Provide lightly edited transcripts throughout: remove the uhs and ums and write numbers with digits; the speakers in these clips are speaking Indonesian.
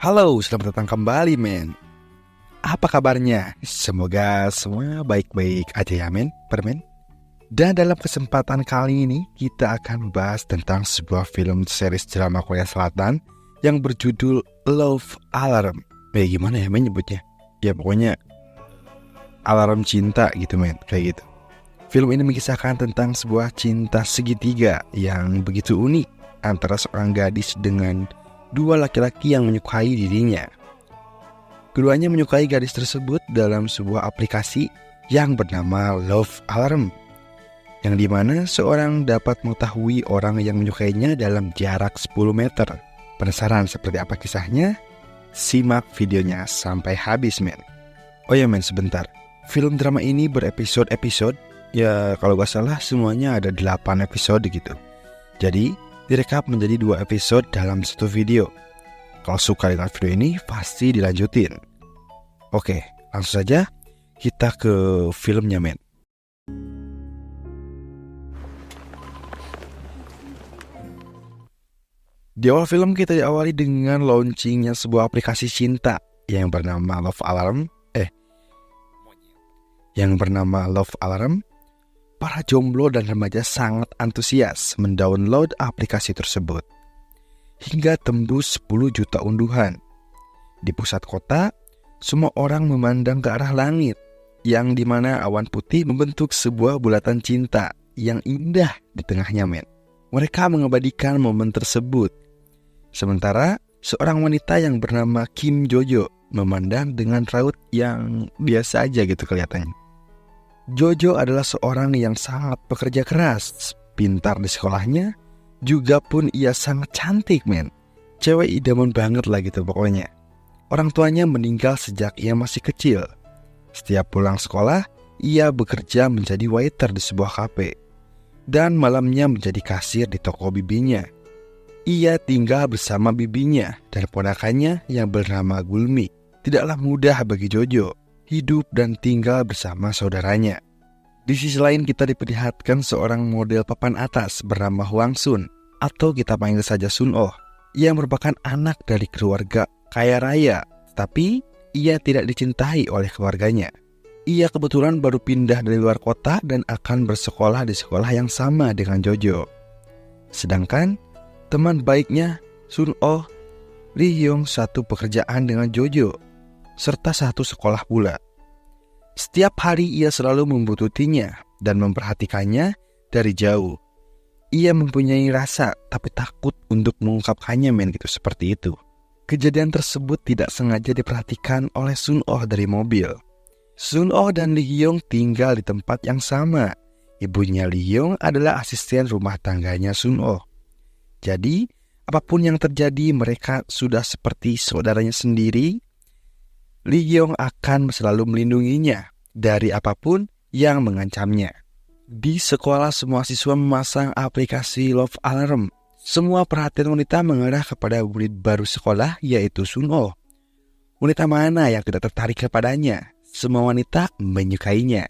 Halo, selamat datang kembali men. Apa kabarnya? Semoga semua baik-baik aja ya men, permen. Dan dalam kesempatan kali ini kita akan membahas tentang sebuah film series drama Korea Selatan yang berjudul Love Alarm. Gimana ya men nyebutnya? Ya pokoknya alarm cinta gitu men, kayak gitu. Film ini mengisahkan tentang sebuah cinta segitiga yang begitu unik antara seorang gadis dengan dua laki-laki yang menyukai dirinya. Keduanya menyukai gadis tersebut dalam sebuah aplikasi yang bernama Love Alarm, yang dimana seorang dapat mengetahui orang yang menyukainya dalam jarak 10 meter. Penasaran seperti apa kisahnya? Simak videonya sampai habis men. Oh ya men, sebentar. Film drama ini berepisode-episode. Ya kalau gak salah semuanya ada 8 episode gitu. Jadi direkap menjadi 2 episode dalam satu video. Kalau suka dengan video ini pasti dilanjutin. Oke, langsung saja kita ke filmnya men. Di awal film kita diawali dengan launchingnya sebuah aplikasi cinta yang bernama Love Alarm. Para jomblo dan remaja sangat antusias mendownload aplikasi tersebut hingga tembus 10 juta unduhan. Di pusat kota, semua orang memandang ke arah langit yang dimana awan putih membentuk sebuah bulatan cinta yang indah di tengahnya men. Mereka mengabadikan momen tersebut. Sementara seorang wanita yang bernama Kim Jojo memandang dengan raut yang biasa aja gitu kelihatannya. Jojo adalah seorang yang sangat pekerja keras, pintar di sekolahnya, juga pun ia sangat cantik men. Cewek idaman banget lah gitu pokoknya. Orang tuanya meninggal sejak ia masih kecil. Setiap pulang sekolah, ia bekerja menjadi waiter di sebuah kafe. Dan malamnya menjadi kasir di toko bibinya. Ia tinggal bersama bibinya dan ponakannya yang bernama Gulmi. Tidaklah mudah bagi Jojo hidup dan tinggal bersama saudaranya. Di sisi lain kita diperlihatkan seorang model papan atas bernama Hwang Sun, atau kita panggil saja Sun Oh, yang merupakan anak dari keluarga kaya raya, tapi ia tidak dicintai oleh keluarganya. Ia kebetulan baru pindah dari luar kota dan akan bersekolah di sekolah yang sama dengan Jojo. Sedangkan teman baiknya Sun Oh, Lee Hyung, satu pekerjaan dengan Jojo serta satu sekolah pula. Setiap hari ia selalu membututinya dan memperhatikannya dari jauh. Ia mempunyai rasa tapi takut untuk mengungkapkannya men gitu, seperti itu. Kejadian tersebut tidak sengaja diperhatikan oleh Sun Oh dari mobil. Sun Oh dan Lee Hyung tinggal di tempat yang sama. Ibunya Lee Hyung adalah asisten rumah tangganya Sun Oh. Jadi apapun yang terjadi mereka sudah seperti saudaranya sendiri. Lee Hyung akan selalu melindunginya dari apapun yang mengancamnya. Di sekolah semua siswa memasang aplikasi Love Alarm. Semua perhatian wanita mengarah kepada murid baru sekolah yaitu Sun Oh. Wanita mana yang tidak tertarik kepadanya? Semua wanita menyukainya.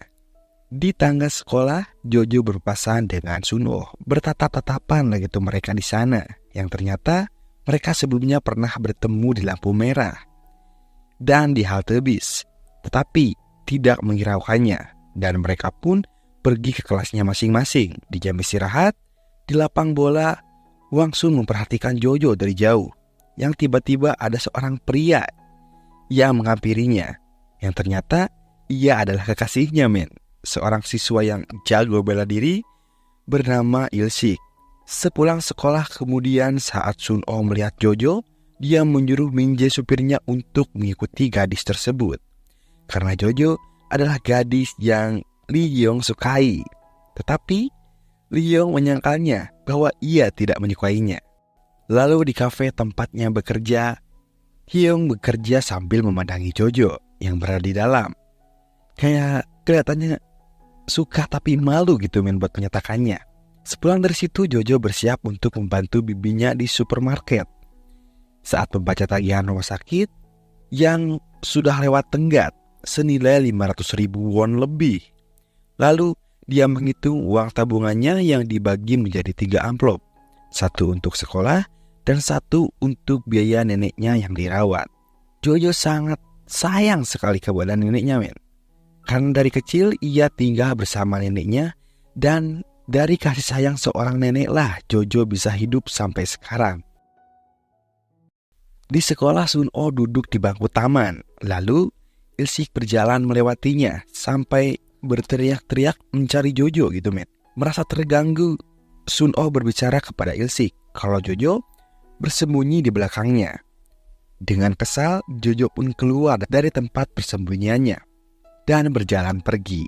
Di tangga sekolah, Jojo berpasangan dengan Sun Oh. Bertatap-tatapan gitu mereka di sana. Yang ternyata mereka sebelumnya pernah bertemu di lampu merah dan di halte bis, tetapi tidak menghiraukannya, dan mereka pun pergi ke kelasnya masing-masing. Di jam istirahat, di lapang bola, Hwang Sun memperhatikan Jojo dari jauh, yang tiba-tiba ada seorang pria yang menghampirinya, yang ternyata ia adalah kekasihnya men, seorang siswa yang jago bela diri bernama Il-sik. Sepulang sekolah kemudian saat Sun Oh melihat Jojo, dia menyuruh Min-jae supirnya untuk mengikuti gadis tersebut. Karena Jojo adalah gadis yang Lee Hyung sukai. Tetapi Lee Hyung menyangkalnya bahwa ia tidak menyukainya. Lalu di kafe tempatnya bekerja, Hyung bekerja sambil memandangi Jojo yang berada di dalam. Kayak kelihatannya suka tapi malu gitu men buat menyatakannya. Sepulang dari situ Jojo bersiap untuk membantu bibinya di supermarket. Saat membaca tagihan rumah sakit yang sudah lewat tenggat senilai 500.000 won lebih. Lalu dia menghitung uang tabungannya yang dibagi menjadi 3 amplop. 1 untuk sekolah dan satu untuk biaya neneknya yang dirawat. Jojo sangat sayang sekali kepada neneknya, men. Karena dari kecil ia tinggal bersama neneknya, dan dari kasih sayang seorang nenek lah Jojo bisa hidup sampai sekarang. Di sekolah, Sun-oh duduk di bangku taman. Lalu Il-sik berjalan melewatinya sampai berteriak-teriak mencari Jojo gitu, men. Merasa terganggu, Sun-oh berbicara kepada Il-sik kalau Jojo bersembunyi di belakangnya. Dengan kesal, Jojo pun keluar dari tempat persembunyiannya dan berjalan pergi.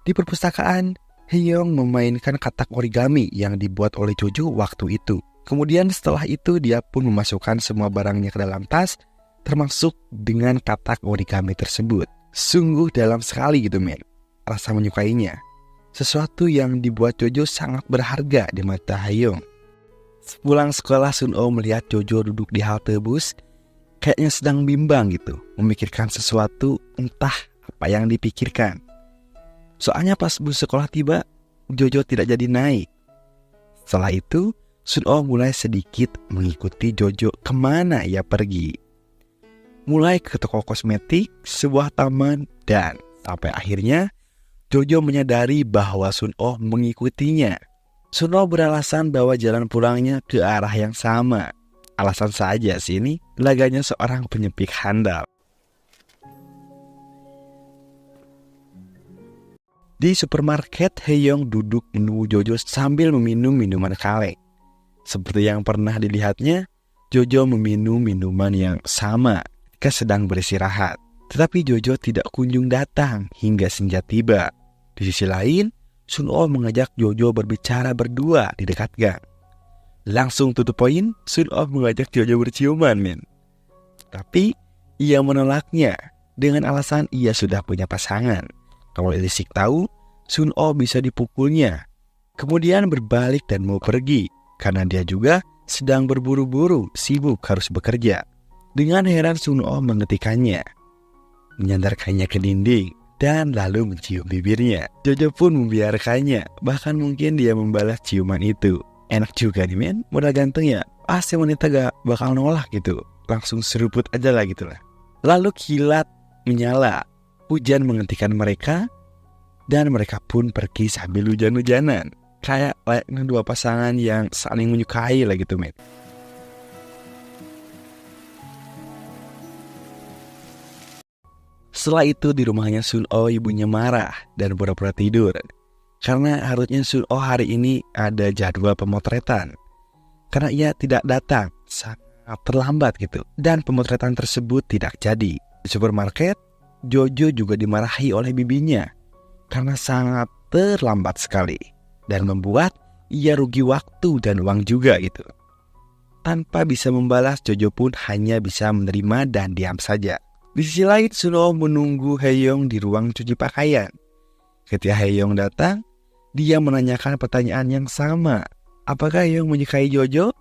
Di perpustakaan, Hye-young memainkan katak origami yang dibuat oleh Jojo waktu itu. Kemudian setelah itu dia pun memasukkan semua barangnya ke dalam tas, termasuk dengan katak origami tersebut. Sungguh dalam sekali gitu, men. Rasa menyukainya. Sesuatu yang dibuat Jojo sangat berharga di mata Hye-young. Sepulang sekolah, Sun-oh melihat Jojo duduk di halte bus, kayaknya sedang bimbang gitu, memikirkan sesuatu, entah apa yang dipikirkan. Soalnya pas bus sekolah tiba, Jojo tidak jadi naik. Setelah itu, Sun-oh mulai sedikit mengikuti Jojo kemana ia pergi. Mulai ke toko kosmetik, sebuah taman, dan sampai akhirnya Jojo menyadari bahwa Sun-oh mengikutinya. Sun-oh beralasan bahwa jalan pulangnya ke arah yang sama. Alasan saja sih, ini laganya seorang penyepik handal. Di supermarket, Hye-young duduk menunggu Jojo sambil meminum minuman kaleng. Seperti yang pernah dilihatnya, Jojo meminum minuman yang sama ketika sedang beristirahat. Tetapi Jojo tidak kunjung datang hingga senja tiba. Di sisi lain, Sun-oh mengajak Jojo berbicara berdua di dekat gang. Langsung to the point, Sun-oh mengajak Jojo berciuman, men. Tapi ia menolaknya dengan alasan ia sudah punya pasangan. Kalau Il-sik tahu, Sun-oh bisa dipukulnya. Kemudian berbalik dan mau pergi, karena dia juga sedang berburu-buru, sibuk harus bekerja. Dengan heran Sun-oh menghentikannya, menyandarkannya ke dinding, dan lalu mencium bibirnya. Jojo pun membiarkannya, bahkan mungkin dia membalas ciuman itu. Enak juga nih, men, modal ganteng ya. Pasti wanita gak bakal nolak gitu. Langsung seruput aja lah gitu lah. Lalu kilat menyala, hujan menghentikan mereka, dan mereka pun pergi sambil hujan-hujanan. Kayak layaknya dua pasangan yang saling menyukai lah gitu, men. Setelah itu di rumahnya Sun-oh ibunya marah dan pura-pura tidur. Karena harusnya Sun-oh hari ini ada jadwal pemotretan. Karena ia tidak datang, sangat terlambat gitu. Dan pemotretan tersebut tidak jadi. Di supermarket, Jojo juga dimarahi oleh bibinya. Karena sangat terlambat sekali. Dan membuat ia rugi waktu dan uang juga gitu. Tanpa bisa membalas, Jojo pun hanya bisa menerima dan diam saja. Di sisi lain, Sun-oh menunggu Hye-young di ruang cuci pakaian. Ketika Hye-young datang, dia menanyakan pertanyaan yang sama. Apakah Hye-young menyukai Jojo?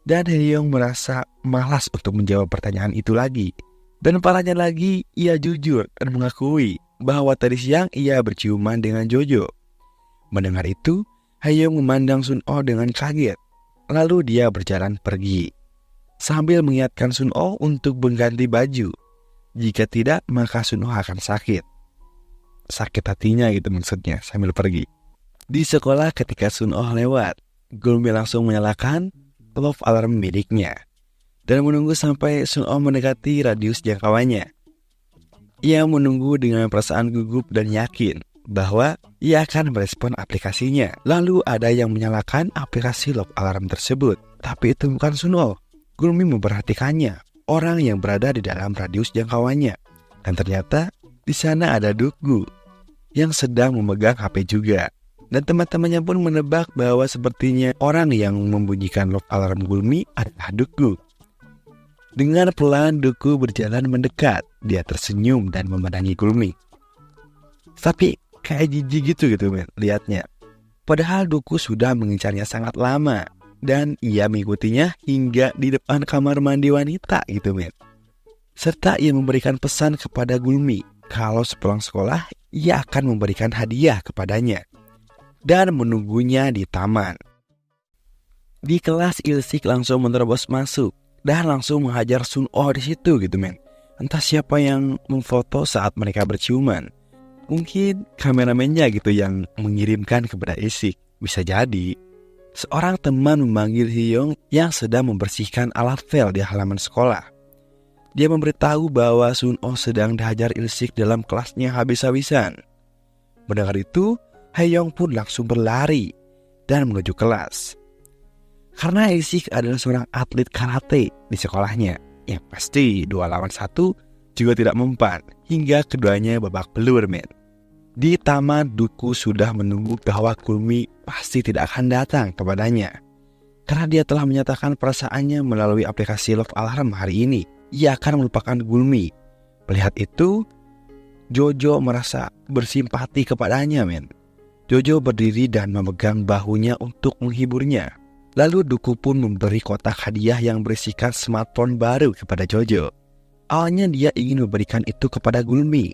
Dan Hye-young merasa malas untuk menjawab pertanyaan itu lagi. Dan parahnya lagi, ia jujur dan mengakui bahwa tadi siang ia berciuman dengan Jojo. Mendengar itu, Hye-young memandang Sun-oh dengan kaget. Lalu dia berjalan pergi, sambil mengingatkan Sun-oh untuk mengganti baju. Jika tidak, maka Sun-oh akan sakit. Sakit hatinya gitu maksudnya, sambil pergi. Di sekolah ketika Sun-oh lewat, Gulmi langsung menyalakan love alarm miliknya dan menunggu sampai Sun-oh mendekati radius jangkauannya. Ia menunggu dengan perasaan gugup dan yakin bahwa ia akan merespon aplikasinya. Lalu ada yang menyalakan aplikasi love alarm tersebut. Tapi itu bukan Sun-oh. Gulmi memperhatikannya, orang yang berada di dalam radius jangkauannya. Dan ternyata di sana ada Dukgu yang sedang memegang HP juga. Dan teman-temannya pun menebak bahwa sepertinya orang yang membunyikan love alarm Gulmi adalah Dukgu. Dengan pelan Dukgu berjalan mendekat. Dia tersenyum dan memandangi Gulmi. Tapi kayak jijik gitu men, lihatnya. Padahal Dukgu sudah mengincarnya sangat lama. Dan ia mengikutinya hingga di depan kamar mandi wanita gitu, men. Serta ia memberikan pesan kepada Gulmi kalau sepulang sekolah ia akan memberikan hadiah kepadanya dan menunggunya di taman. Di kelas Ilsik langsung menerobos masuk dan langsung menghajar Sun-oh di situ gitu men. Entah siapa yang memfoto saat mereka berciuman. Mungkin kameramennya gitu yang mengirimkan kepada Ilsik. Bisa jadi. Seorang teman memanggil Hyung yang sedang membersihkan alat file di halaman sekolah. Dia memberitahu bahwa Sun-oh sedang dihajar Ilsik dalam kelasnya habis-habisan. Mendengar itu, Hyung pun langsung berlari dan menuju kelas. Karena Ilsik adalah seorang atlet karate di sekolahnya, yang pasti 2 lawan 1 juga tidak mempan hingga keduanya babak belur men. Di taman, Duku sudah menunggu bahwa Gulmi pasti tidak akan datang kepadanya. Karena dia telah menyatakan perasaannya melalui aplikasi Love Alarm hari ini. Ia akan melupakan Gulmi. Melihat itu, Jojo merasa bersimpati kepadanya men. Jojo berdiri dan memegang bahunya untuk menghiburnya. Lalu Duku pun memberi kotak hadiah yang berisikan smartphone baru kepada Jojo. Awalnya dia ingin memberikan itu kepada Gulmi.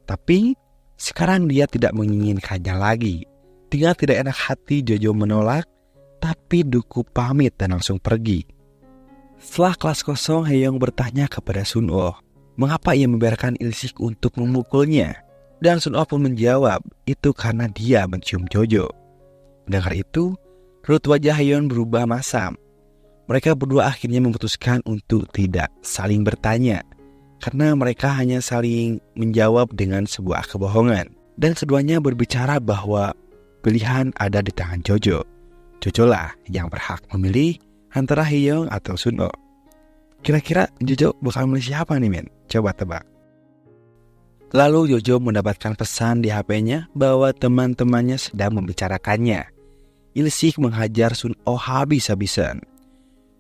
Tapi sekarang dia tidak menginginkannya lagi. Dengan tidak enak hati Jojo menolak. Tapi Duku pamit dan langsung pergi. Setelah kelas kosong, Hyung bertanya kepada Sun-oh mengapa ia membiarkan Ilsik untuk memukulnya. Dan Sun-oh pun menjawab itu karena dia mencium Jojo. Mendengar itu, raut wajah Hyun berubah masam. Mereka berdua akhirnya memutuskan untuk tidak saling bertanya. Karena mereka hanya saling menjawab dengan sebuah kebohongan. Dan keduanya berbicara bahwa pilihan ada di tangan Jojo. Jojo lah yang berhak memilih antara Hyung atau Sun-oh. Kira-kira Jojo bakal milih siapa nih men? Coba tebak. Lalu Jojo mendapatkan pesan di HP-nya bahwa teman-temannya sedang membicarakannya. Ilsik menghajar Sun-oh habis-habisan.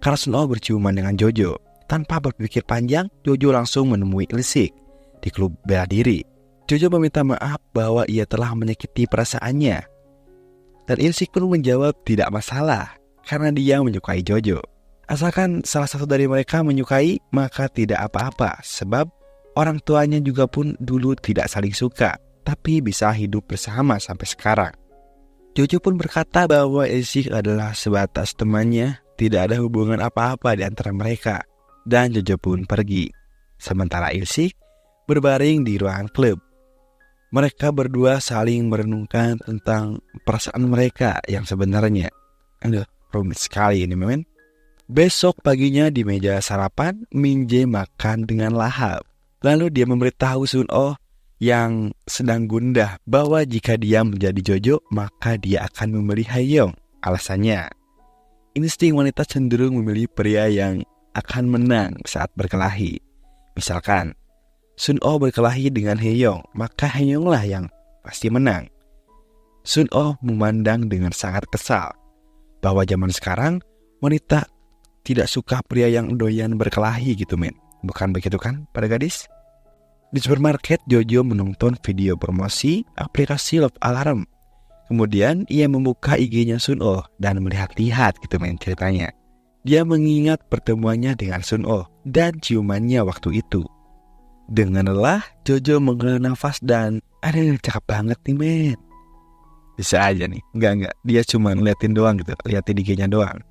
Karena Sun-oh berciuman dengan Jojo. Tanpa berpikir panjang, Jojo langsung menemui Ilsik di klub bela diri. Jojo meminta maaf bahwa ia telah menyakiti perasaannya. Dan Ilsik pun menjawab tidak masalah karena dia menyukai Jojo. Asalkan salah satu dari mereka menyukai, maka tidak apa-apa. Sebab orang tuanya juga pun dulu tidak saling suka, tapi bisa hidup bersama sampai sekarang. Jojo pun berkata bahwa Ilsik adalah sebatas temannya, tidak ada hubungan apa-apa di antara mereka. Dan Jojo pun pergi. Sementara Ilsik berbaring di ruangan klub. Mereka berdua saling merenungkan tentang perasaan mereka yang sebenarnya. Aduh, rumit sekali ini men. Besok paginya di meja sarapan, Min-jae makan dengan lahap. Lalu dia memberitahu Sun-oh yang sedang gundah bahwa jika dia menjadi Jojo, maka dia akan memilih Hyung. Alasannya, insting wanita cenderung memilih pria yang akan menang saat berkelahi. Misalkan, Sun-oh berkelahi dengan Hyung, maka Hyung lah yang pasti menang. Sun-oh memandang dengan sangat kesal bahwa zaman sekarang wanita tidak suka pria yang doyan berkelahi gitu men. Bukan begitu kan para gadis? Di supermarket, Jojo menonton video promosi aplikasi Love Alarm. Kemudian ia membuka IG-nya Sun-oh dan melihat-lihat gitu men ceritanya. Dia mengingat pertemuannya dengan Sun-oh dan ciumannya waktu itu. Dengan lelah, Jojo menghela nafas dan aduh cakep banget nih men. Bisa aja nih, enggak, dia cuma ngeliatin doang gitu, liatin IG-nya doang.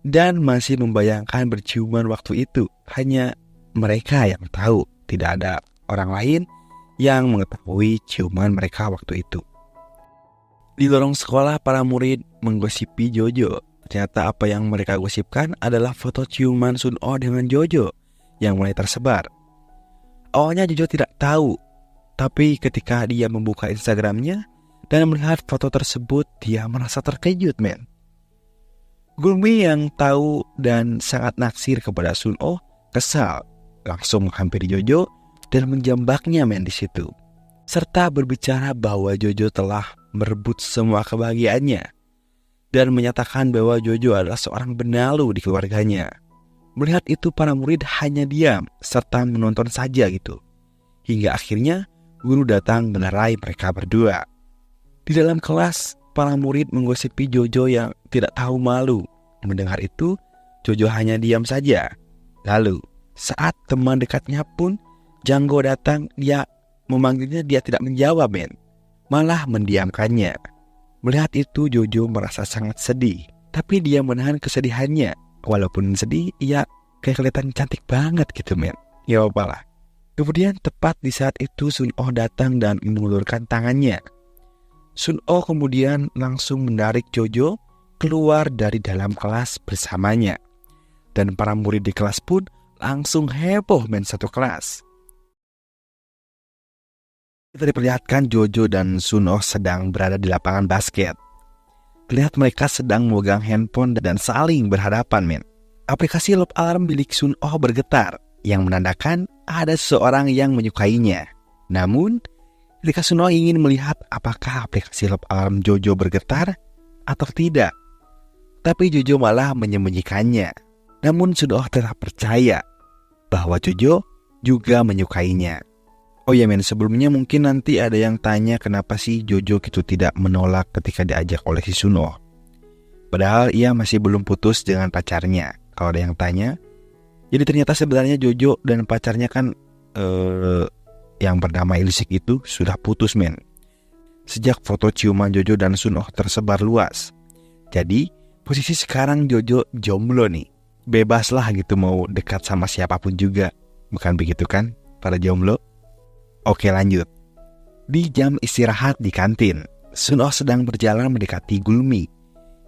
Dan masih membayangkan berciuman waktu itu. Hanya mereka yang tahu, tidak ada orang lain yang mengetahui ciuman mereka waktu itu. Di lorong sekolah, para murid menggosipi Jojo. Ternyata apa yang mereka gosipkan adalah foto ciuman Sun-oh dengan Jojo yang mulai tersebar. Awalnya Jojo tidak tahu, tapi ketika dia membuka Instagramnya dan melihat foto tersebut, dia merasa terkejut men. Gulmi yang tahu dan sangat naksir kepada Sun-oh kesal, langsung menghampiri Jojo dan menjambaknya men di situ. Serta berbicara bahwa Jojo telah merebut semua kebahagiaannya dan menyatakan bahwa Jojo adalah seorang benalu di keluarganya. Melihat itu para murid hanya diam serta menonton saja gitu. Hingga akhirnya guru datang menerai mereka berdua. Di dalam kelas, para murid menggosipi Jojo yang tidak tahu malu. Mendengar itu, Jojo hanya diam saja. Lalu, saat teman dekatnya pun Janggo datang, dia memanggilnya, dia tidak menjawab men. Malah mendiamkannya. Melihat itu, Jojo merasa sangat sedih Tapi dia menahan kesedihannya. Walaupun sedih, ia kayak kelihatan cantik banget gitu men. Ya apalah. Kemudian tepat di saat itu Sun-oh datang dan mengulurkan tangannya. Sun-oh kemudian langsung menarik Jojo keluar dari dalam kelas bersamanya. Dan para murid di kelas pun langsung heboh men satu kelas. Kita diperlihatkan Jojo dan Sun-oh sedang berada di lapangan basket. Terlihat mereka sedang memegang handphone dan saling berhadapan men. Aplikasi Love Alarm milik Sun-oh bergetar yang menandakan ada seseorang yang menyukainya. Namun, ketika Sun-oh ingin melihat apakah aplikasi Love Alarm Jojo bergetar atau tidak, tapi Jojo malah menyembunyikannya. Namun Sun-oh tetap percaya bahwa Jojo juga menyukainya. Oh ya men, sebelumnya mungkin nanti ada yang tanya kenapa sih Jojo gitu tidak menolak ketika diajak oleh si Sun-oh. Padahal ia masih belum putus dengan pacarnya. Kalau ada yang tanya, jadi ternyata sebenarnya Jojo dan pacarnya kan yang bernama Ilsik itu sudah putus men. Sejak foto ciuman Jojo dan Sun-oh tersebar luas. Jadi posisi sekarang Jojo jomblo nih. Bebas lah gitu mau dekat sama siapapun juga. Bukan begitu kan para jomblo? Oke lanjut. Di jam istirahat di kantin, Sun-oh sedang berjalan mendekati Gulmi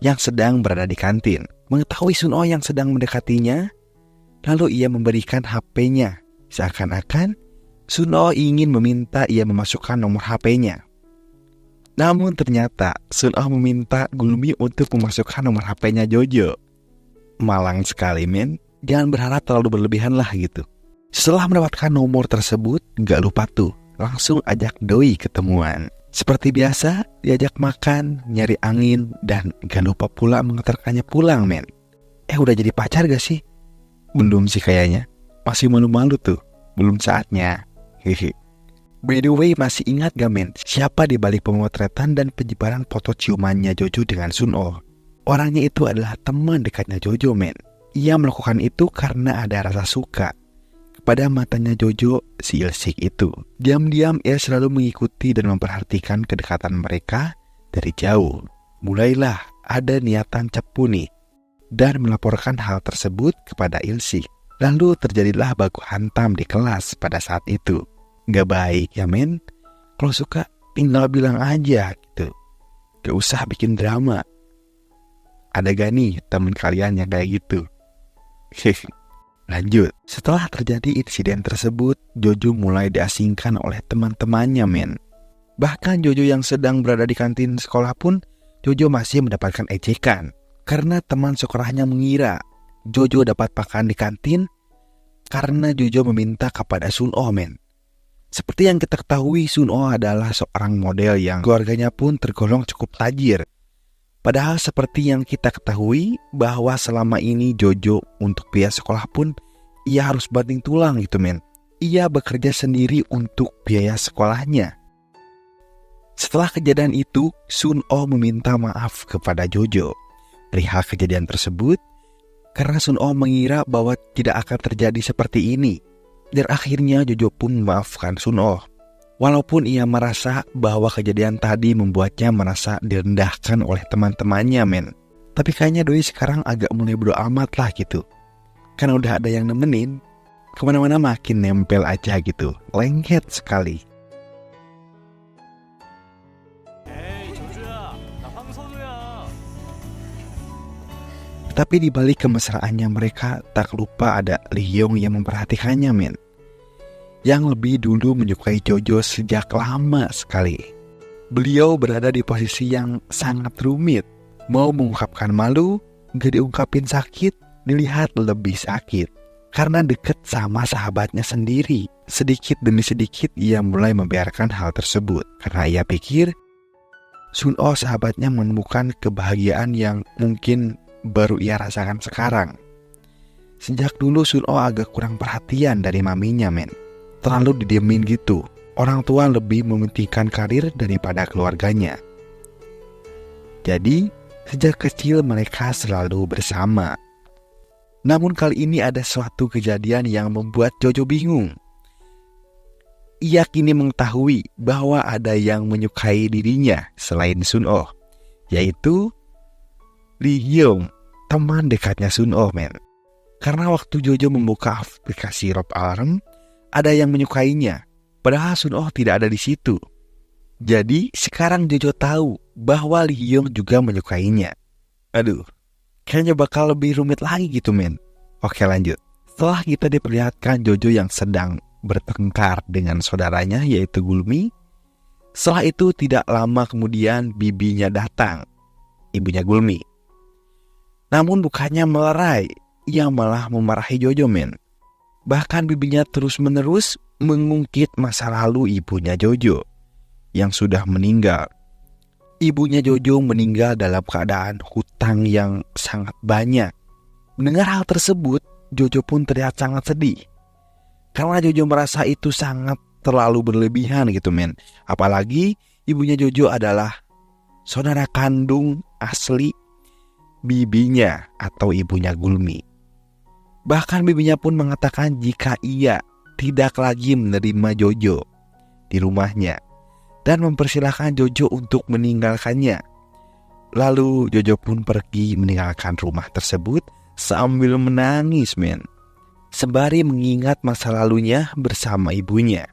yang sedang berada di kantin. Mengetahui Sun-oh yang sedang mendekatinya, lalu ia memberikan HP-nya. Seakan-akan Sun-oh ingin meminta ia memasukkan nomor HP-nya. Namun ternyata Sun-oh meminta Gulmi untuk memasukkan nomor HP-nya Jojo. Malang sekali men. Jangan berharap terlalu berlebihan lah gitu. Setelah mendapatkan nomor tersebut, gak lupa tuh langsung ajak doi ketemuan. Seperti biasa, diajak makan, nyari angin, dan gak lupa pula mengantarkannya pulang men. Udah jadi pacar gak sih? Belum sih kayaknya. Masih malu-malu tuh. Belum saatnya. Hehe. By the way, masih ingat gak men, siapa di balik pemotretan dan penyebaran foto ciumannya Jojo dengan Sun-oh? Orangnya itu adalah teman dekatnya Jojo men. Ia melakukan itu karena ada rasa suka pada matanya Jojo, si Ilsik itu. Diam-diam ia selalu mengikuti dan memperhatikan kedekatan mereka dari jauh. Mulailah ada niatan cepu nih, dan melaporkan hal tersebut kepada Ilsik. Lalu terjadilah baku hantam di kelas pada saat itu. Gak baik ya men. Kalau suka tinggal bilang aja gitu. Gak usah bikin drama. Ada gak nih temen kalian yang kayak gitu? Lanjut, setelah terjadi insiden tersebut, Jojo mulai diasingkan oleh teman-temannya men. Bahkan Jojo yang sedang berada di kantin sekolah pun, Jojo masih mendapatkan ejekan. Karena teman sekolahnya mengira Jojo dapat makan di kantin karena Jojo meminta kepada Sun-oh men. Seperti yang kita ketahui, Sun-oh adalah seorang model yang keluarganya pun tergolong cukup tajir. Padahal seperti yang kita ketahui bahwa selama ini Jojo untuk biaya sekolah pun ia harus banting tulang gitu men. Ia bekerja sendiri untuk biaya sekolahnya. Setelah kejadian itu, Sun-oh meminta maaf kepada Jojo perihal kejadian tersebut karena Sun-oh mengira bahwa tidak akan terjadi seperti ini. Dan akhirnya Jojo pun memaafkan Sun-oh. Walaupun ia merasa bahwa kejadian tadi membuatnya merasa direndahkan oleh teman-temannya men. Tapi kayaknya doi sekarang agak mulai bodo amat lah gitu. Karena udah ada yang nemenin. Kemana-mana makin nempel aja gitu. Lengket sekali. Tapi di balik kemesraannya mereka, tak lupa ada Lee-yong yang memperhatikannya men. Yang lebih dulu menyukai Jojo sejak lama sekali. Beliau berada di posisi yang sangat rumit. Mau mengungkapkan malu, gak diungkapin sakit, dilihat lebih sakit. Karena deket sama sahabatnya sendiri. Sedikit demi sedikit ia mulai membiarkan hal tersebut. Karena ia pikir Sun-oh sahabatnya menemukan kebahagiaan yang mungkin baru ia rasakan sekarang. Sejak dulu Sun-oh agak kurang perhatian dari maminya men. Terlalu didiemin gitu. Orang tua lebih mementingkan karir daripada keluarganya. Jadi, sejak kecil mereka selalu bersama. Namun kali ini ada suatu kejadian yang membuat Jojo bingung. Ia kini mengetahui bahwa ada yang menyukai dirinya selain Sun-oh, yaitu Lee Hyung, teman dekatnya Sun-oh, men. Karena waktu Jojo membuka aplikasi Love Alarm, ada yang menyukainya, padahal Sun-oh tidak ada di situ. Jadi sekarang Jojo tahu bahwa Lee Hyung juga menyukainya. Aduh, kayaknya bakal lebih rumit lagi gitu, men. Oke, lanjut. Setelah kita diperlihatkan Jojo yang sedang bertengkar dengan saudaranya yaitu Gulmi, setelah itu tidak lama kemudian bibinya datang, ibunya Gulmi. Namun bukannya melerai, ia malah memarahi Jojo, men. Bahkan bibinya terus-menerus mengungkit masa lalu ibunya Jojo yang sudah meninggal. Ibunya Jojo meninggal dalam keadaan hutang yang sangat banyak. Mendengar hal tersebut, Jojo pun terlihat sangat sedih. Karena Jojo merasa itu sangat terlalu berlebihan gitu, men. Apalagi ibunya Jojo adalah saudara kandung asli bibinya atau ibunya Gulmi. Bahkan bibinya pun mengatakan jika ia tidak lagi menerima Jojo di rumahnya dan mempersilahkan Jojo untuk meninggalkannya. Lalu Jojo pun pergi meninggalkan rumah tersebut sambil menangis, men, sembari mengingat masa lalunya bersama ibunya.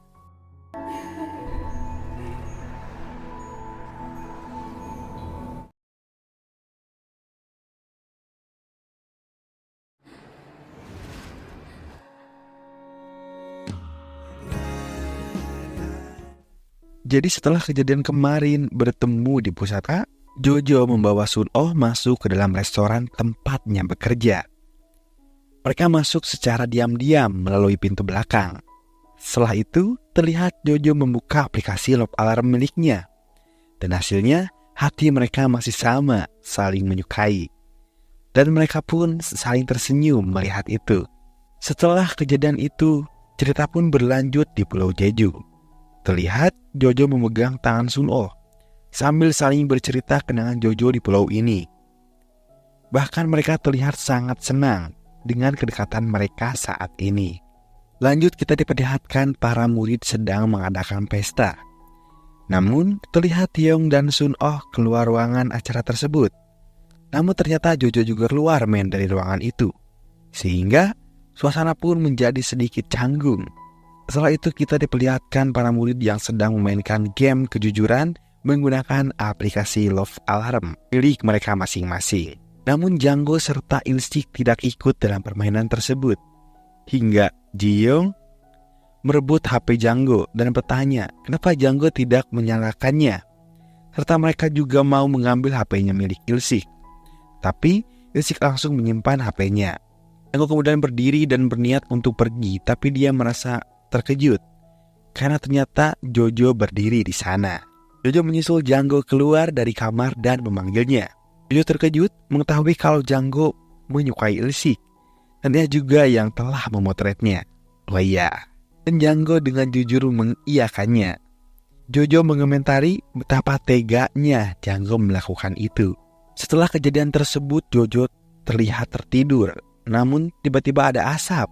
Jadi setelah kejadian kemarin bertemu di pusaka, Jojo membawa Sun-oh masuk ke dalam restoran tempatnya bekerja. Mereka masuk secara diam-diam melalui pintu belakang. Setelah itu, terlihat Jojo membuka aplikasi Love Alarm miliknya. Dan hasilnya, hati mereka masih sama, saling menyukai. Dan mereka pun saling tersenyum melihat itu. Setelah kejadian itu, cerita pun berlanjut di Pulau Jeju. Terlihat Jojo memegang tangan Sun-oh sambil saling bercerita kenangan Jojo di pulau ini. Bahkan mereka terlihat sangat senang dengan kedekatan mereka saat ini. Lanjut kita diperlihatkan para murid sedang mengadakan pesta. Namun terlihat Hyung dan Sun-oh keluar ruangan acara tersebut. Namun ternyata Jojo juga keluar, men, dari ruangan itu. Sehingga suasana pun menjadi sedikit canggung. Setelah itu kita diperlihatkan para murid yang sedang memainkan game kejujuran menggunakan aplikasi Love Alarm milik mereka masing-masing. Namun Janggo serta Ilsik tidak ikut dalam permainan tersebut. Hingga Ji-young merebut HP Janggo dan bertanya kenapa Janggo tidak menyalakannya. Serta mereka juga mau mengambil HP-nya milik Ilsik. Tapi Ilsik langsung menyimpan HP-nya. Janggo kemudian berdiri dan berniat untuk pergi, tapi dia merasa terkejut karena ternyata Jojo berdiri di sana. Jojo menyusul Janggo keluar dari kamar dan memanggilnya. Jojo terkejut mengetahui kalau Janggo menyukai Ilsik dan dia juga yang telah memotretnya. Oh iya, dan Janggo dengan jujur mengiyakannya. Jojo mengomentari betapa teganya Janggo melakukan itu. Setelah kejadian tersebut, Jojo terlihat tertidur, namun tiba-tiba ada asap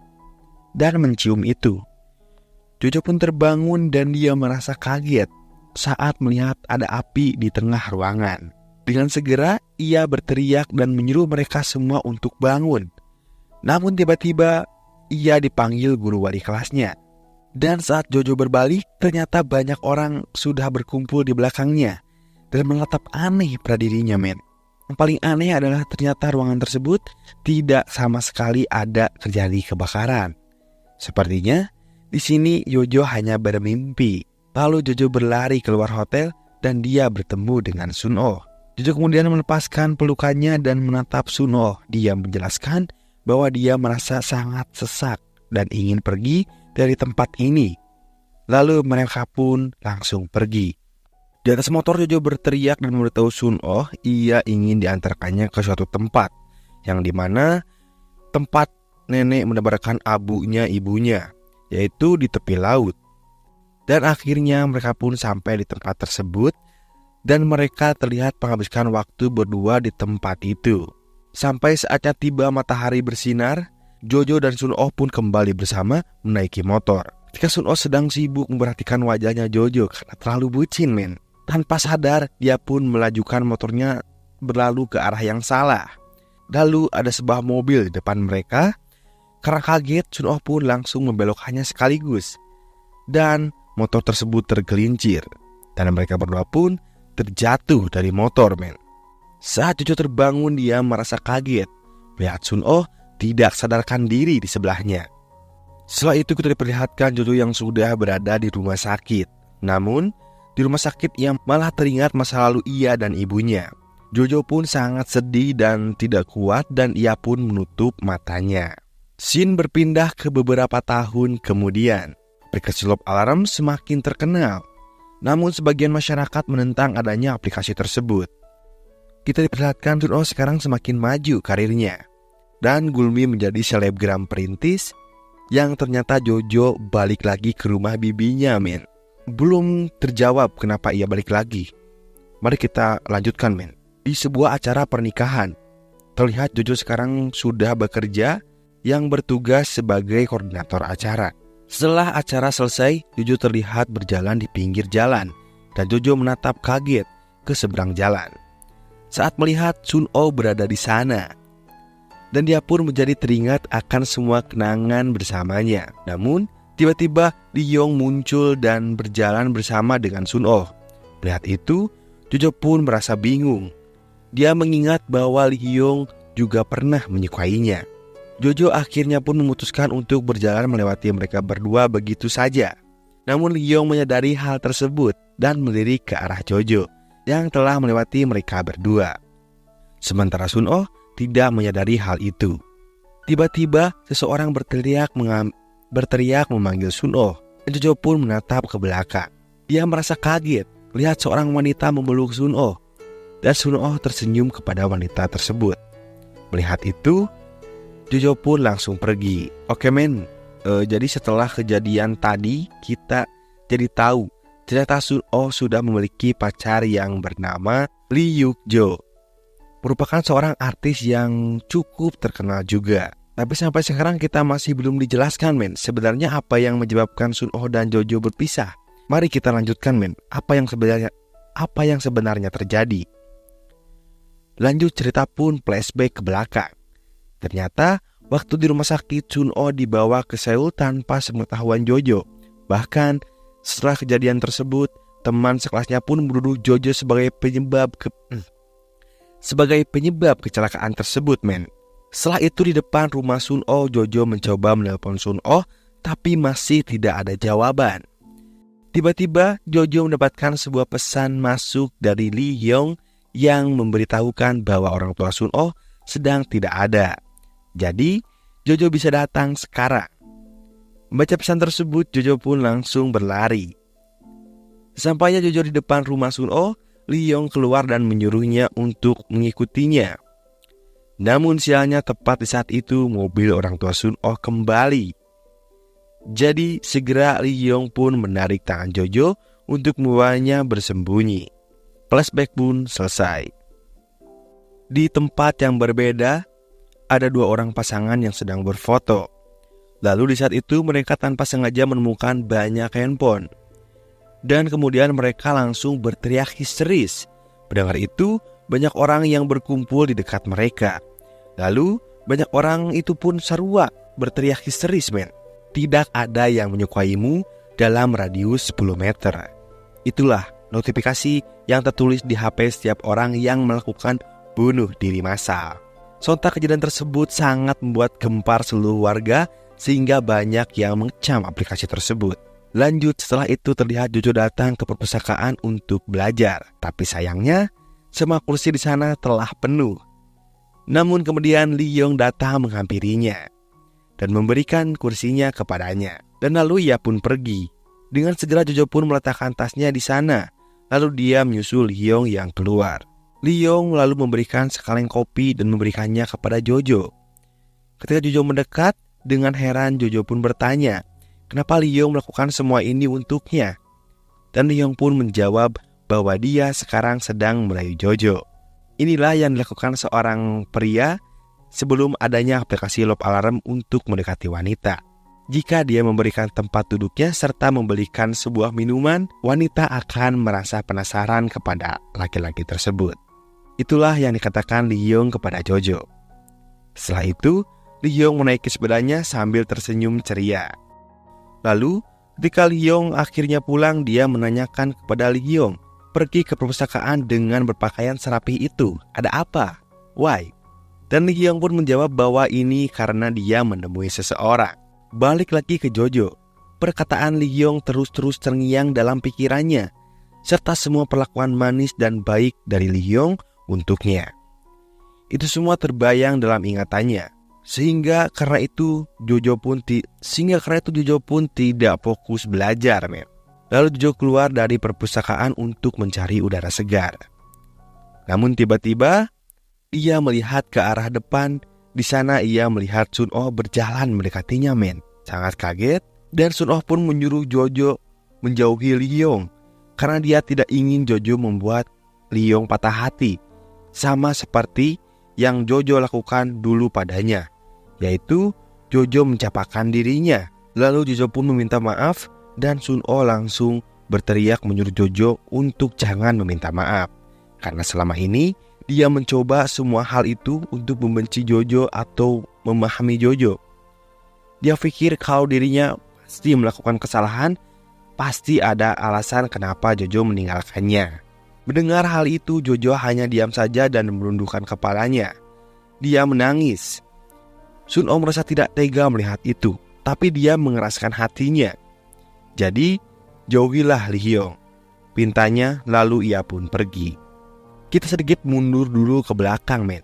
dan mencium itu. Jojo pun terbangun dan dia merasa kaget saat melihat ada api di tengah ruangan. Dengan segera ia berteriak dan menyuruh mereka semua untuk bangun. Namun tiba-tiba ia dipanggil guru wali kelasnya. Dan saat Jojo berbalik, ternyata banyak orang sudah berkumpul di belakangnya dan menatap aneh pada dirinya, men. Yang paling aneh adalah ternyata ruangan tersebut tidak sama sekali ada terjadi kebakaran. Sepertinya di sini Jojo hanya bermimpi. Lalu Jojo berlari keluar hotel dan dia bertemu dengan Sun-oh. Jojo kemudian melepaskan pelukannya dan menatap Sun-oh. Dia menjelaskan bahwa dia merasa sangat sesak dan ingin pergi dari tempat ini. Lalu mereka pun langsung pergi. Di atas motor Jojo berteriak dan memberitahu Sun-oh ia ingin diantarkannya ke suatu tempat yang dimana tempat nenek menebarkan abunya ibunya, yaitu di tepi laut. Dan akhirnya mereka pun sampai di tempat tersebut dan mereka terlihat menghabiskan waktu berdua di tempat itu. Sampai saatnya tiba matahari bersinar, Jojo dan Sun-oh pun kembali bersama menaiki motor. Ketika Sun-oh sedang sibuk memperhatikan wajahnya Jojo karena terlalu bucin, men. Tanpa sadar dia pun melajukan motornya berlalu ke arah yang salah. Lalu ada sebuah mobil di depan mereka. Karena kaget, Sun Oh pun langsung membelokkannya sekaligus. Dan motor tersebut tergelincir. Dan mereka berdua pun terjatuh dari motor, men. Saat Jojo terbangun, dia merasa kaget melihat Sun Oh tidak sadarkan diri di sebelahnya. Setelah itu kita diperlihatkan Jojo yang sudah berada di rumah sakit. Namun, di rumah sakit ia malah teringat masa lalu ia dan ibunya. Jojo pun sangat sedih dan tidak kuat dan ia pun menutup matanya. Scene berpindah ke beberapa tahun kemudian. Aplikasi Love Alarm semakin terkenal. Namun sebagian masyarakat menentang adanya aplikasi tersebut. Kita diperlihatkan Sun Oh sekarang semakin maju karirnya. Dan Gulmi menjadi selebgram perintis yang ternyata Jojo balik lagi ke rumah bibinya, men. Belum terjawab kenapa ia balik lagi. Mari kita lanjutkan, men. Di sebuah acara pernikahan, terlihat Jojo sekarang sudah bekerja yang bertugas sebagai koordinator acara. Setelah acara selesai, Jojo terlihat berjalan di pinggir jalan dan Jojo menatap kaget ke seberang jalan saat melihat Sun Oh berada di sana. Dan dia pun menjadi teringat akan semua kenangan bersamanya. Namun, tiba-tiba Lee Yong muncul dan berjalan bersama dengan Sun Oh. Melihat itu, Jojo pun merasa bingung. Dia mengingat bahwa Lee Yong juga pernah menyukainya. Jojo akhirnya pun memutuskan untuk berjalan melewati mereka berdua begitu saja. Namun Lee Yong menyadari hal tersebut dan melirik ke arah Jojo yang telah melewati mereka berdua. Sementara Sun Oh tidak menyadari hal itu. Tiba-tiba seseorang berteriak memanggil Sun Oh dan Jojo pun menatap ke belakang. Dia merasa kaget melihat seorang wanita memeluk Sun Oh dan Sun Oh tersenyum kepada wanita tersebut. Melihat itu, Jojo pun langsung pergi. Oke, men, jadi setelah kejadian tadi kita jadi tahu ternyata Sun Oh sudah memiliki pacar yang bernama Lee Yuk Jo. Merupakan seorang artis yang cukup terkenal juga. Tapi sampai sekarang kita masih belum dijelaskan, men, sebenarnya apa yang menyebabkan Sun Oh dan Jojo berpisah. Mari kita lanjutkan, men, apa yang sebenarnya terjadi. Lanjut cerita pun flashback ke belakang. Ternyata waktu di rumah sakit Sun Oh dibawa ke Seoul tanpa sepengetahuan Jojo. Bahkan setelah kejadian tersebut, teman sekelasnya pun menuduh Jojo sebagai penyebab kecelakaan tersebut, men. Setelah itu di depan rumah Sun Oh, Jojo mencoba menelpon Sun Oh, tapi masih tidak ada jawaban. Tiba-tiba Jojo mendapatkan sebuah pesan masuk dari Lee Yong yang memberitahukan bahwa orang tua Sun Oh sedang tidak ada. Jadi Jojo bisa datang sekarang. Membaca pesan tersebut, Jojo pun langsung berlari. Sampainya Jojo di depan rumah Sun Oh, Lee Yong keluar dan menyuruhnya untuk mengikutinya. Namun sialnya tepat di saat itu mobil orang tua Sun Oh kembali. Jadi segera Lee Yong pun menarik tangan Jojo untuk membawanya bersembunyi. Flashback pun selesai. Di tempat yang berbeda, ada dua orang pasangan yang sedang berfoto. Lalu di saat itu mereka tanpa sengaja menemukan banyak handphone. Dan kemudian mereka langsung berteriak histeris. Mendengar itu, banyak orang yang berkumpul di dekat mereka. Lalu banyak orang itu pun seruak berteriak histeris, men. Tidak ada yang menyukaimu dalam radius 10 meter. Itulah notifikasi yang tertulis di HP setiap orang yang melakukan bunuh diri massal. Sontak kejadian tersebut sangat membuat gempar seluruh warga sehingga banyak yang mengecam aplikasi tersebut. Lanjut, setelah itu terlihat Jojo datang ke perpustakaan untuk belajar. Tapi sayangnya, semua kursi di sana telah penuh. Namun kemudian Lee Yong datang menghampirinya dan memberikan kursinya kepadanya. Dan lalu ia pun pergi. Dengan segera Jojo pun meletakkan tasnya di sana. Lalu dia menyusul Lee Yong yang keluar. Lee Yong lalu memberikan sekaleng kopi dan memberikannya kepada Jojo. Ketika Jojo mendekat, dengan heran Jojo pun bertanya, kenapa Lee Yong melakukan semua ini untuknya? Dan Lee Yong pun menjawab bahwa dia sekarang sedang merayu Jojo. Inilah yang dilakukan seorang pria sebelum adanya aplikasi Love Alarm untuk mendekati wanita. Jika dia memberikan tempat duduknya serta membelikan sebuah minuman, wanita akan merasa penasaran kepada laki-laki tersebut. Itulah yang dikatakan Lee Yong kepada Jojo. Setelah itu, Lee Yong menaiki sepedanya sambil tersenyum ceria. Lalu, ketika Lee Yong akhirnya pulang, dia menanyakan kepada Lee Yong, pergi ke perpustakaan dengan berpakaian serapih itu, ada apa? Why? Dan Lee Yong pun menjawab bahwa ini karena dia menemui seseorang. Balik lagi ke Jojo. Perkataan Lee Yong terus-terus terngiang dalam pikirannya, serta semua perlakuan manis dan baik dari Lee Yong untuknya. Itu semua terbayang dalam ingatannya. Sehingga karena itu Jojo pun tidak fokus belajar, men. Lalu Jojo keluar dari perpustakaan untuk mencari udara segar. Namun tiba-tiba ia melihat ke arah depan. Di sana ia melihat Sun Oh berjalan mendekatinya, men. Sangat kaget, dan Sun Oh pun menyuruh Jojo menjauhi Lee Yong karena dia tidak ingin Jojo membuat Lee Yong patah hati, sama seperti yang Jojo lakukan dulu padanya, yaitu Jojo mencapakan dirinya. Lalu Jojo pun meminta maaf, dan Sun Oh langsung berteriak menyuruh Jojo untuk jangan meminta maaf, karena selama ini dia mencoba semua hal itu untuk membenci Jojo atau memahami Jojo. Dia pikir kalau dirinya pasti melakukan kesalahan, pasti ada alasan kenapa Jojo meninggalkannya. Mendengar hal itu, Jojo hanya diam saja dan merundukkan kepalanya. Dia menangis. Sun Oh merasa tidak tega melihat itu, tapi dia mengeraskan hatinya. Jadi, jauhilah Lee Yong, pintanya, lalu ia pun pergi. Kita sedikit mundur dulu ke belakang, men.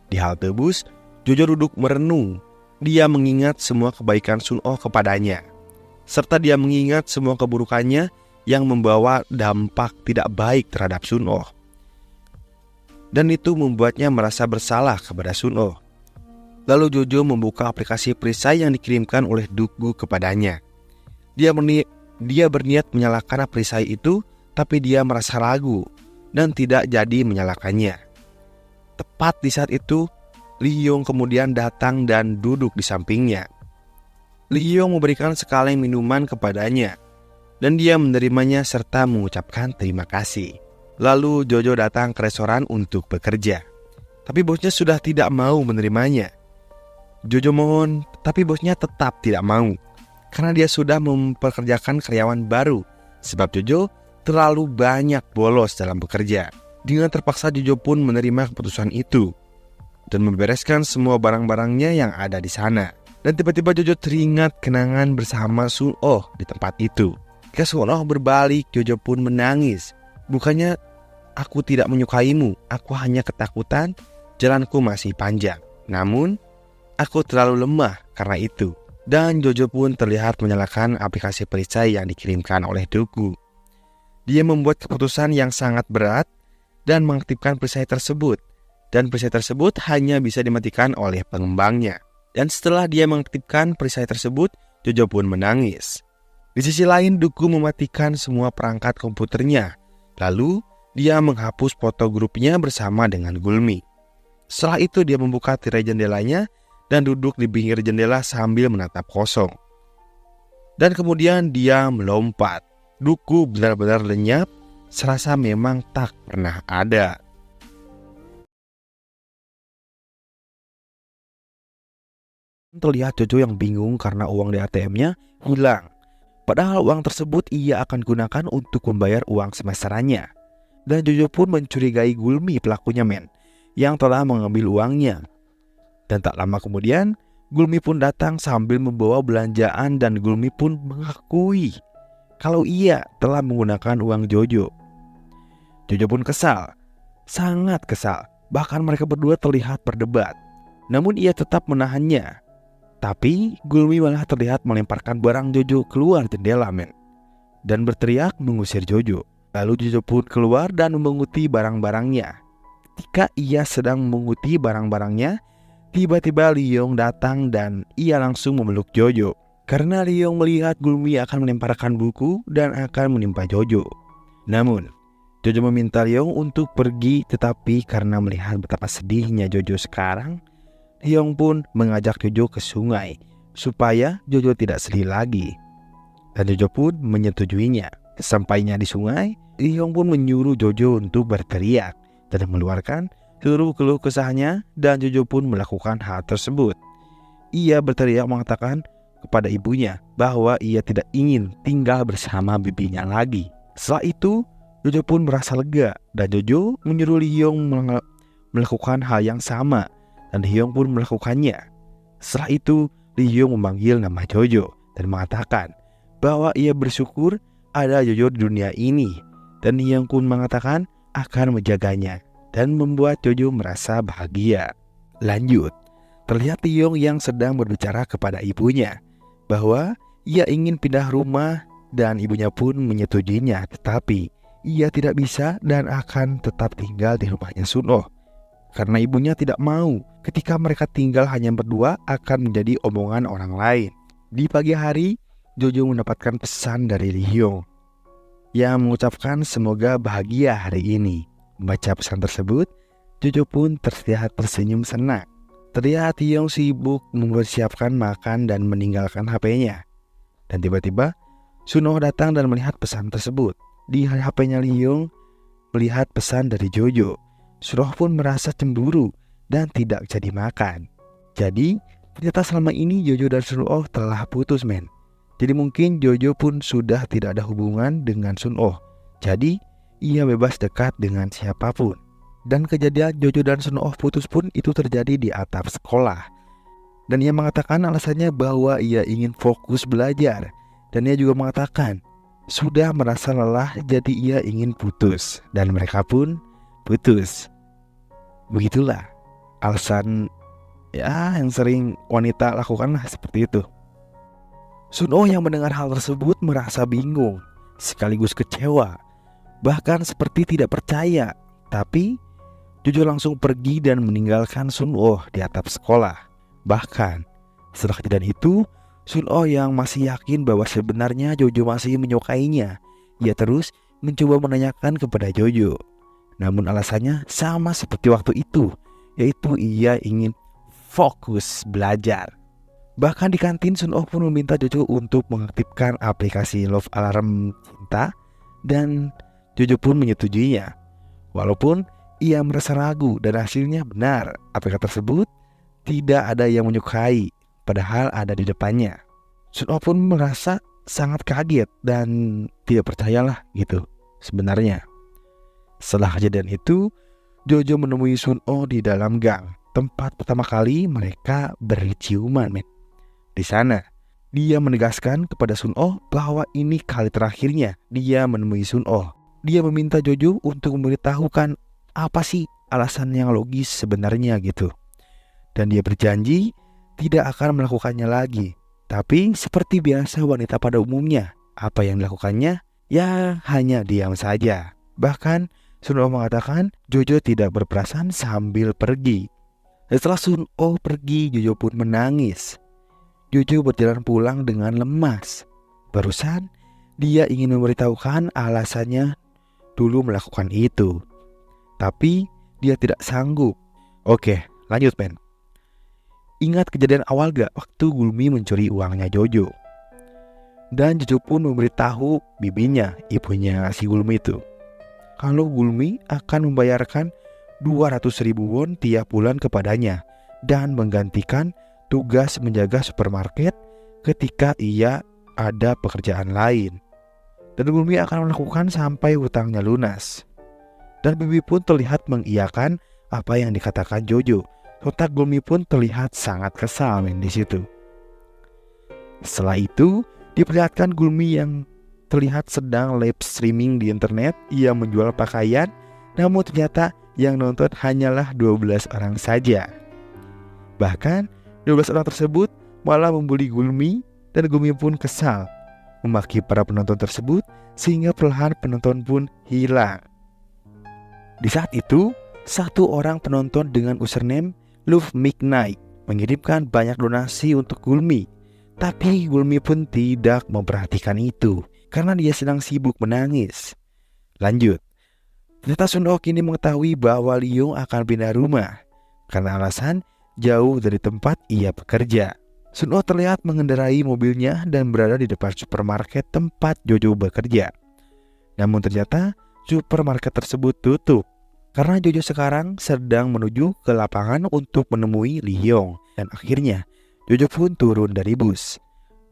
Di halte bus, Jojo duduk merenung. Dia mengingat semua kebaikan Sun Oh kepadanya, serta dia mengingat semua keburukannya yang membawa dampak tidak baik terhadap Sun Oh. Dan itu membuatnya merasa bersalah kepada Sun Oh. Lalu Jojo membuka aplikasi perisai yang dikirimkan oleh Dukgu kepadanya. Dia berniat menyalakan perisai itu, tapi dia merasa ragu dan tidak jadi menyalakannya. Tepat di saat itu, Lee Yong kemudian datang dan duduk di sampingnya. Lee Yong memberikan sekaleng minuman kepadanya, dan dia menerimanya serta mengucapkan terima kasih. Lalu Jojo datang ke restoran untuk bekerja, tapi bosnya sudah tidak mau menerimanya. Jojo mohon, tapi bosnya tetap tidak mau, karena dia sudah mempekerjakan karyawan baru, sebab Jojo terlalu banyak bolos dalam bekerja. Dengan terpaksa Jojo pun menerima keputusan itu dan membereskan semua barang-barangnya yang ada di sana. Dan tiba-tiba Jojo teringat kenangan bersama Sun Oh di tempat itu. Ketika Sun Oh berbalik, Jojo pun menangis. Bukannya aku tidak menyukaimu, aku hanya ketakutan jalanku masih panjang. Namun, aku terlalu lemah karena itu. Dan Jojo pun terlihat menyalakan aplikasi perisai yang dikirimkan oleh Dukgu. Dia membuat keputusan yang sangat berat dan mengaktifkan perisai tersebut. Dan perisai tersebut hanya bisa dimatikan oleh pengembangnya. Dan setelah dia mengaktifkan perisai tersebut, Jojo pun menangis. Di sisi lain, Dukgu mematikan semua perangkat komputernya. Lalu, dia menghapus foto grupnya bersama dengan Gulmi. Setelah itu, dia membuka tirai jendelanya dan duduk di pinggir jendela sambil menatap kosong. Dan kemudian dia melompat. Dukgu benar-benar lenyap, serasa memang tak pernah ada. Terlihat Jojo yang bingung karena uang di ATM-nya hilang. Padahal uang tersebut ia akan gunakan untuk membayar uang semesterannya. Dan Jojo pun mencurigai Gulmi pelakunya, men, yang telah mengambil uangnya. Dan tak lama kemudian, Gulmi pun datang sambil membawa belanjaan dan Gulmi pun mengakui kalau ia telah menggunakan uang Jojo. Jojo pun kesal, sangat kesal. Bahkan mereka berdua terlihat berdebat. Namun ia tetap menahannya. Tapi Gulmi malah terlihat melemparkan barang Jojo keluar jendela, men, dan berteriak mengusir Jojo. Lalu Jojo pun keluar dan memunguti barang-barangnya. Ketika ia sedang memunguti barang-barangnya, tiba-tiba Lee Yong datang dan ia langsung memeluk Jojo. Karena Lee Yong melihat Gulmi akan melemparkan buku dan akan menimpa Jojo. Namun, Jojo meminta Lee Yong untuk pergi, tetapi karena melihat betapa sedihnya Jojo sekarang, Lee Yong pun mengajak Jojo ke sungai supaya Jojo tidak sedih lagi. Dan Jojo pun menyetujuinya. Sesampainya di sungai, Lee Yong pun menyuruh Jojo untuk berteriak. dan mengeluarkan seluruh keluh kesahnya, dan Jojo pun melakukan hal tersebut. Ia berteriak mengatakan kepada ibunya bahwa ia tidak ingin tinggal bersama bibinya lagi. Setelah itu, Jojo pun merasa lega dan Jojo menyuruh Lee Hyung melakukan hal yang sama dan Lee Hyung pun melakukannya. Setelah itu, Lee Hyung memanggil nama Jojo dan mengatakan bahwa ia bersyukur ada Jojo di dunia ini, dan Lee Hyung pun mengatakan akan menjaganya dan membuat Jojo merasa bahagia. Lanjut, terlihat Lee Hyung yang sedang berbicara kepada ibunya bahwa ia ingin pindah rumah dan ibunya pun menyetujuinya, tetapi ia tidak bisa dan akan tetap tinggal di rumahnya Sun-oh karena ibunya tidak mau ketika mereka tinggal hanya berdua akan menjadi omongan orang lain. Di pagi hari, Jojo mendapatkan pesan dari Lee Hyung yang mengucapkan semoga bahagia hari ini. Membaca pesan tersebut, Jojo pun terlihat tersenyum senang. Terlihat Lee Hyung sibuk mempersiapkan makan dan meninggalkan HP-nya. Dan tiba-tiba Sun-oh datang dan melihat pesan tersebut. Di HP-nya Lee Hyung melihat pesan dari Jojo. Sun-oh pun merasa cemburu dan tidak jadi makan. Jadi ternyata selama ini Jojo dan Sun-oh telah putus, men. Jadi mungkin Jojo pun sudah tidak ada hubungan dengan Sun-oh. Jadi ia bebas dekat dengan siapapun. Dan kejadian Jojo dan Sun-oh putus pun itu terjadi di atap sekolah. Dan ia mengatakan alasannya bahwa ia ingin fokus belajar. Dan ia juga mengatakan sudah merasa lelah jadi ia ingin putus. Dan mereka pun putus. Begitulah alasan yang sering wanita lakukan lah, seperti itu. Sun-oh yang mendengar hal tersebut merasa bingung sekaligus kecewa, bahkan seperti tidak percaya. Tapi Jojo langsung pergi dan meninggalkan Sun-oh di atap sekolah. Bahkan setelah kejadian itu, Sun-oh yang masih yakin bahwa sebenarnya Jojo masih menyukainya, ia terus mencoba menanyakan kepada Jojo. Namun alasannya sama seperti waktu itu, yaitu ia ingin fokus belajar. Bahkan di kantin, Sun-oh pun meminta Jojo untuk mengaktifkan aplikasi Love Alarm Cinta, dan Jojo pun menyetujuinya. Walaupun ia merasa ragu dan hasilnya benar, aplikasi tersebut tidak ada yang menyukai, padahal ada di depannya. Sun-oh pun merasa sangat kaget dan tidak percayalah gitu sebenarnya. Setelah kejadian itu, Jojo menemui Sun-oh di dalam gang, tempat pertama kali mereka berciuman, men. Di sana, dia menegaskan kepada Sun-oh bahwa ini kali terakhirnya dia menemui Sun-oh. Dia meminta Jojo untuk memberitahukan apa sih alasan yang logis sebenarnya gitu. Dan dia berjanji tidak akan melakukannya lagi. Tapi seperti biasa wanita pada umumnya, apa yang dilakukannya ya hanya diam saja. Bahkan Sun-oh mengatakan Jojo tidak berperasaan sambil pergi. Setelah Sun-oh pergi, Jojo pun menangis. Jojo berjalan pulang dengan lemas. Barusan dia ingin memberitahukan alasannya dulu melakukan itu, tapi dia tidak sanggup. Oke, lanjut, men. Ingat kejadian awal gak waktu Gulmi mencuri uangnya Jojo? Dan Jojo pun memberitahu bibinya, ibunya si Gulmi itu, kalau Gulmi akan membayarkan 200.000 won tiap bulan kepadanya dan menggantikan tugas menjaga supermarket ketika ia ada pekerjaan lain. Dan Gulmi akan melakukan sampai hutangnya lunas. Dan bibi pun terlihat mengiyakan apa yang dikatakan Jojo. Otak Gulmi pun terlihat sangat kesal, men, di situ. Setelah itu, diperlihatkan Gulmi yang terlihat sedang live streaming di internet. Ia menjual pakaian, namun ternyata yang nonton hanyalah 12 orang saja. Bahkan 12 orang tersebut malah membuli Gulmi, dan Gulmi pun kesal memaki para penonton tersebut sehingga perlahan penonton pun hilang. Di saat itu, satu orang penonton dengan username Love Midnight mengirimkan banyak donasi untuk Gulmi. Tapi Gulmi pun tidak memperhatikan itu karena dia sedang sibuk menangis. Lanjut, ternyata Sun-oh kini mengetahui bahwa Lee Hyung akan pindah rumah karena alasan jauh dari tempat ia bekerja. Sun-oh terlihat mengendarai mobilnya dan berada di depan supermarket tempat Jojo bekerja. Namun ternyata supermarket tersebut tutup. Karena Jojo sekarang sedang menuju ke lapangan untuk menemui Lee Hyung. Dan akhirnya Jojo pun turun dari bus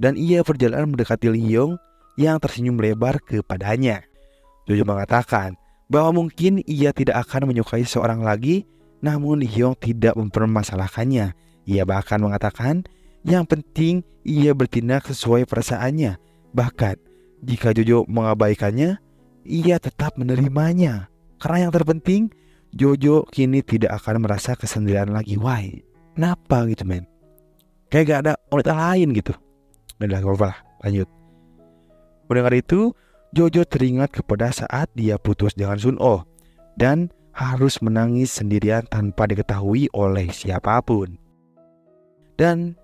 dan ia berjalan mendekati Lee Hyung yang tersenyum lebar kepadanya. Jojo mengatakan bahwa mungkin ia tidak akan menyukai seorang lagi, namun Lee Hyung tidak mempermasalahkannya. Ia bahkan mengatakan yang penting ia bertindak sesuai perasaannya. Bahkan jika Jojo mengabaikannya, ia tetap menerimanya. Karena yang terpenting, Jojo kini tidak akan merasa kesendirian lagi. Why? Kenapa gitu men? Kayak gak ada wanita lain gitu. Udah gak apa-apa lah, lanjut. Mendengar itu, Jojo teringat kepada saat dia putus dengan Sun-oh dan harus menangis sendirian tanpa diketahui oleh siapapun. Dan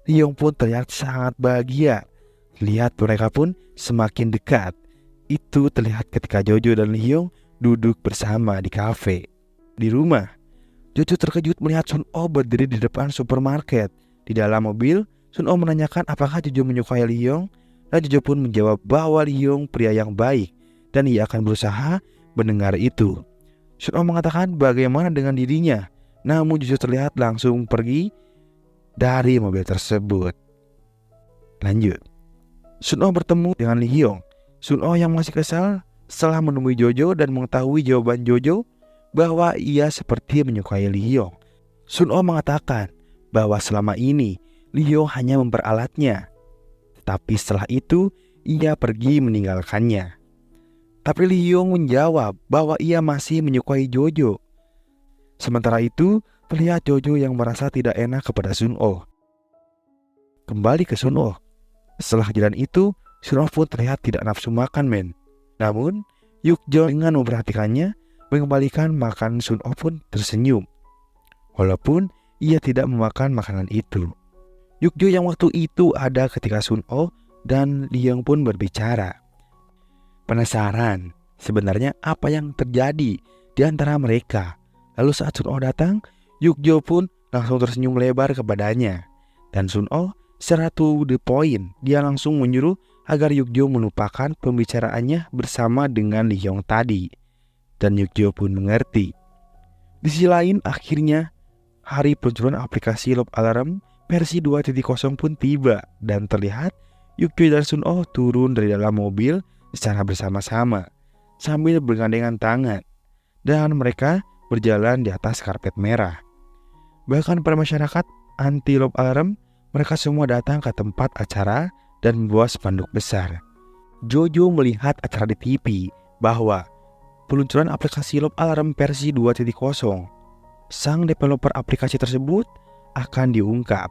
Lee Hyung pun terlihat sangat bahagia. Lihat mereka pun semakin dekat. Itu terlihat ketika Jojo dan Lee Hyung duduk bersama di kafe. Di rumah, Jojo terkejut melihat Sun-oh berdiri di depan supermarket. Di dalam mobil, Sun-oh menanyakan apakah Jojo menyukai Lee Hyung, dan Jojo pun menjawab bahwa Lee Hyung pria yang baik dan ia akan berusaha mendengar itu. Sun-oh mengatakan bagaimana dengan dirinya, namun Jojo terlihat langsung pergi dari mobil tersebut. Lanjut, Sun-oh bertemu dengan Lee Hyung. Sun-oh yang masih kesal setelah menemui Jojo dan mengetahui jawaban Jojo bahwa ia seperti menyukai Lee Hyung. Sun-oh mengatakan bahwa selama ini Lee Hyung hanya memperalatnya, tapi setelah itu ia pergi meninggalkannya. Tapi Lee Hyung menjawab bahwa ia masih menyukai Jojo. Sementara itu terlihat Jojo yang merasa tidak enak kepada Sun-oh. Kembali ke Sun-oh. Setelah kejadian itu, Sun-oh pun terlihat tidak nafsu makan men. Namun Yuk-jo dengan memperhatikannya mengembalikan makanan. Sun-oh pun tersenyum walaupun ia tidak memakan makanan itu. Yuk-jo yang waktu itu ada ketika Sun-oh dan Lee Hyung pun berbicara. Penasaran sebenarnya apa yang terjadi di antara mereka. Lalu saat Sun-oh datang, Yuk-jo pun langsung tersenyum lebar kepadanya. Dan Sun-oh secara to the point, dia langsung menyuruh agar Yuk-jo melupakan pembicaraannya bersama dengan Lee Hyung tadi. Dan Yuk-jo pun mengerti. Di sisi lain, akhirnya hari peluncuran aplikasi Love Alarm versi 2.0 pun tiba. Dan terlihat Yuk-jo dan Sun-oh turun dari dalam mobil secara bersama-sama sambil bergandengan tangan. Dan mereka berjalan di atas karpet merah. Bahkan para masyarakat anti Love Alarm, mereka semua datang ke tempat acara dan membawa spanduk besar. Jojo melihat acara di TV bahwa peluncuran aplikasi Love Alarm versi 2.0, sang developer aplikasi tersebut akan diungkap.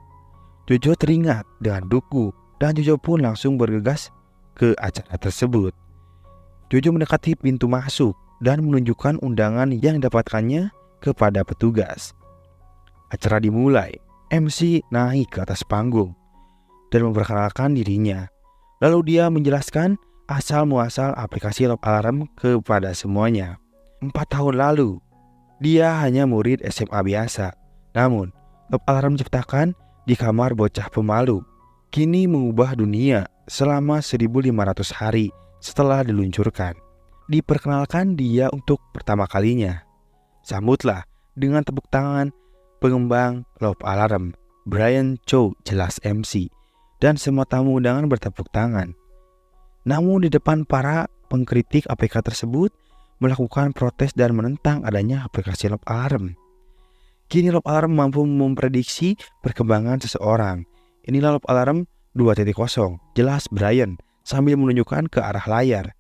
Jojo teringat dengan Duku dan Jojo pun langsung bergegas ke acara tersebut. Jojo mendekati pintu masuk dan menunjukkan undangan yang didapatkannya kepada petugas. Acara dimulai. MC naik ke atas panggung dan memperkenalkan dirinya. Lalu dia menjelaskan asal-muasal aplikasi Love Alarm kepada semuanya. 4 tahun lalu, dia hanya murid SMA biasa. Namun, Love Alarm diciptakan di kamar bocah pemalu. Kini mengubah dunia selama 1500 hari setelah diluncurkan. Diperkenalkan dia untuk pertama kalinya. Sambutlah dengan tepuk tangan pengembang Love Alarm, Brian Cho jelas MC, dan semua tamu undangan bertepuk tangan. Namun di depan para pengkritik APK tersebut melakukan protes dan menentang adanya aplikasi Love Alarm. Kini Love Alarm mampu memprediksi perkembangan seseorang. Inilah Love Alarm 2.0, jelas Brian sambil menunjukkan ke arah layar.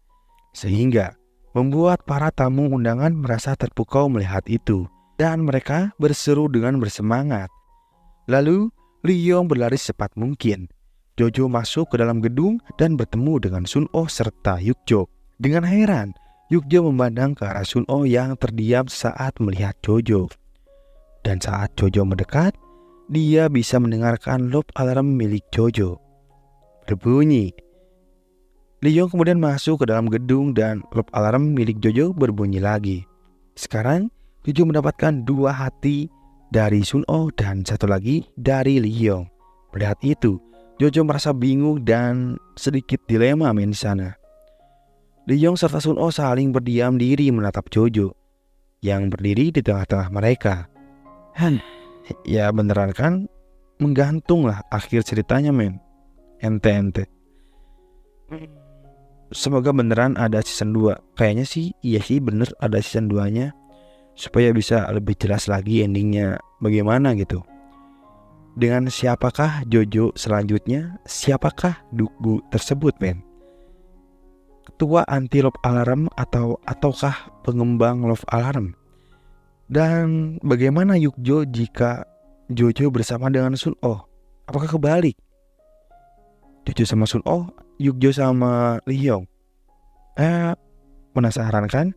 Sehingga membuat para tamu undangan merasa terpukau melihat itu. Dan mereka berseru dengan bersemangat. Lalu Lee Hyung berlari secepat mungkin. Jojo masuk ke dalam gedung dan bertemu dengan Sun-oh serta Yuk-jo. Dengan heran, Yuk-jo memandang ke arah Sun-oh yang terdiam saat melihat Jojo. Dan saat Jojo mendekat, dia bisa mendengarkan Love Alarm milik Jojo berbunyi. Lee Hyung kemudian masuk ke dalam gedung dan Love Alarm milik Jojo berbunyi lagi. Sekarang Jojo mendapatkan 2 hati dari Sun-oh dan 1 lagi dari Lee Hyung. Melihat itu, Jojo merasa bingung dan sedikit dilema di sana. Lee Hyung serta Sun-oh saling berdiam diri menatap Jojo. yang berdiri di tengah-tengah mereka. Ya beneran kan? Menggantung lah akhir ceritanya men. Ente. Semoga beneran ada season 2. Kayaknya sih iya sih bener ada season 2-nya, supaya bisa lebih jelas lagi endingnya bagaimana gitu. Dengan siapakah Jojo selanjutnya? Siapakah Dukgu tersebut men? Ketua anti love alarm ataukah pengembang love alarm? Dan bagaimana Yukjo jika Jojo bersama dengan Sun-oh? Apakah kebalik? Jojo sama Sun-oh, Yukjo sama Lee-hyung. Penasaran kan?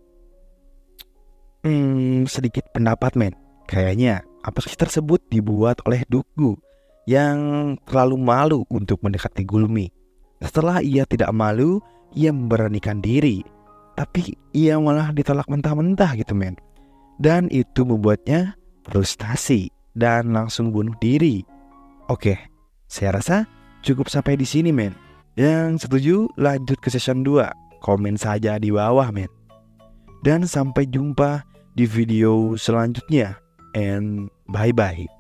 Sedikit pendapat men. Kayaknya aplikasi tersebut dibuat oleh Dukgu yang terlalu malu untuk mendekati Gulmi. Setelah ia tidak malu, ia memberanikan diri, tapi ia malah ditolak mentah-mentah gitu men. Dan itu membuatnya frustasi dan langsung bunuh diri. Oke, saya rasa cukup sampai di sini men. Yang setuju lanjut ke season 2. Komen saja di bawah men. Dan sampai jumpa di video selanjutnya. And bye-bye.